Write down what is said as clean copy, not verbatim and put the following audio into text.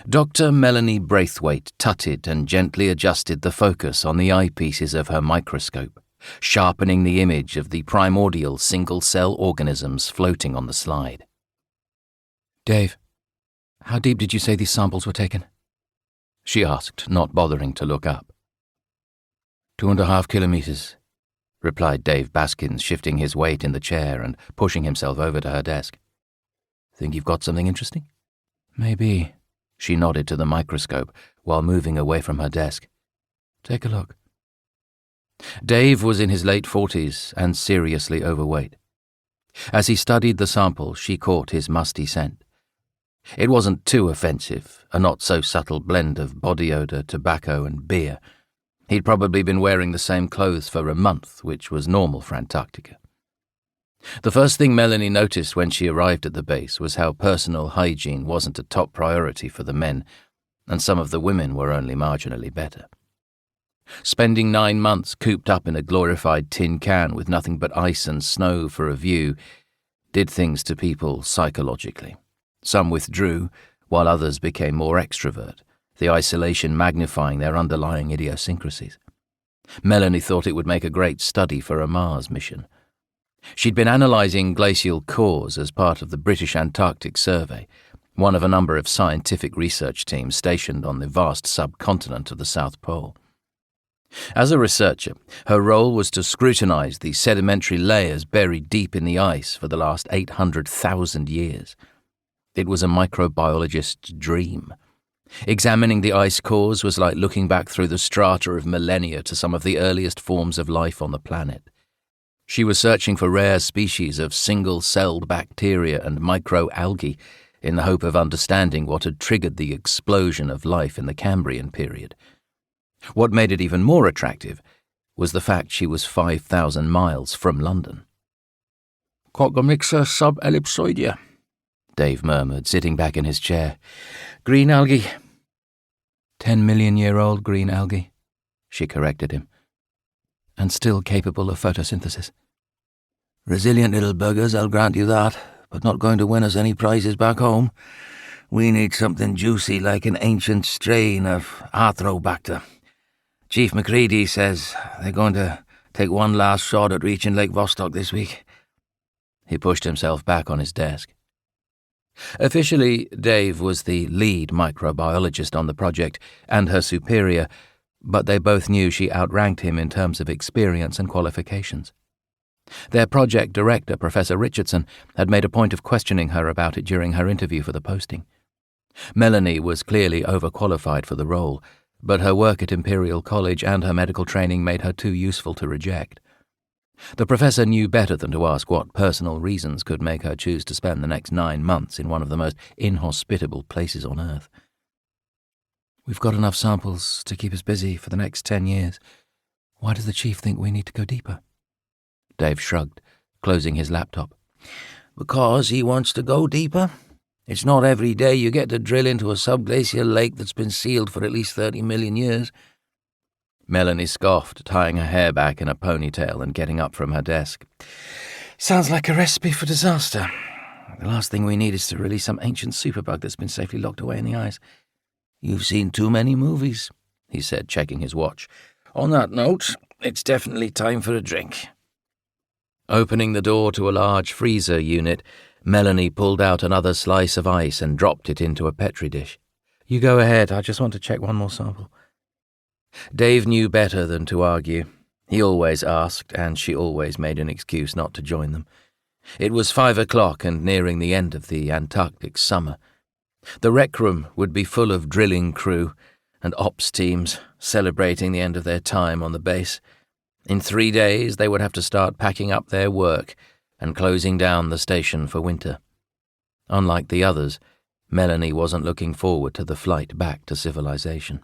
Dr. Melanie Braithwaite tutted and gently adjusted the focus on the eyepieces of her microscope, sharpening the image of the primordial single-cell organisms floating on the slide. "Dave, how deep did you say these samples were taken?" she asked, not bothering to look up. 2.5 kilometers, replied Dave Baskins, shifting his weight in the chair and pushing himself over to her desk. "Think you've got something interesting?" "Maybe," she nodded to the microscope while moving away from her desk. "Take a look." Dave was in his late 40s and seriously overweight. As he studied the sample, she caught his musty scent. It wasn't too offensive, a not-so-subtle blend of body odour, tobacco and beer. He'd probably been wearing the same clothes for a month, which was normal for Antarctica. The first thing Melanie noticed when she arrived at the base was how personal hygiene wasn't a top priority for the men, and some of the women were only marginally better. Spending 9 months cooped up in a glorified tin can with nothing but ice and snow for a view did things to people psychologically. Some withdrew, while others became more extrovert, the isolation magnifying their underlying idiosyncrasies. Melanie thought it would make a great study for a Mars mission. She'd been analysing glacial cores as part of the British Antarctic Survey, one of a number of scientific research teams stationed on the vast subcontinent of the South Pole. As a researcher, her role was to scrutinise the sedimentary layers buried deep in the ice for the last 800,000 years. It was a microbiologist's dream. Examining the ice cores was like looking back through the strata of millennia to some of the earliest forms of life on the planet. She was searching for rare species of single-celled bacteria and microalgae in the hope of understanding what had triggered the explosion of life in the Cambrian period. What made it even more attractive was the fact she was 5,000 miles from London. "Cocomixa subellipsoidea," Dave murmured, sitting back in his chair. "Green algae." 10-million-year-old green algae, she corrected him. "And still capable of photosynthesis." "Resilient little buggers, I'll grant you that, but not going to win us any prizes back home. We need something juicy like an ancient strain of Arthrobacter. Chief Macready says they're going to take one last shot at reaching Lake Vostok this week." He pushed himself back on his desk. Officially, Dave was the lead microbiologist on the project and her superior, but they both knew she outranked him in terms of experience and qualifications. Their project director, Professor Richardson, had made a point of questioning her about it during her interview for the posting. Melanie was clearly overqualified for the role, but her work at Imperial College and her medical training made her too useful to reject. The professor knew better than to ask what personal reasons could make her choose to spend the next 9 months in one of the most inhospitable places on Earth. "We've got enough samples to keep us busy for the next 10 years. Why does the chief think we need to go deeper?" Dave shrugged, closing his laptop. "Because he wants to go deeper. It's not every day you get to drill into a subglacial lake that's been sealed for at least 30 million years. Melanie scoffed, tying her hair back in a ponytail and getting up from her desk. "Sounds like a recipe for disaster. The last thing we need is to release some ancient superbug that's been safely locked away in the ice." "You've seen too many movies," he said, checking his watch. "On that note, it's definitely time for a drink." Opening the door to a large freezer unit, Melanie pulled out another slice of ice and dropped it into a Petri dish. "You go ahead, I just want to check one more sample." Dave knew better than to argue. He always asked, and she always made an excuse not to join them. It was 5 o'clock and nearing the end of the Antarctic summer. The rec room would be full of drilling crew and ops teams celebrating the end of their time on the base. In 3 days, they would have to start packing up their work and closing down the station for winter. Unlike the others, Melanie wasn't looking forward to the flight back to civilization.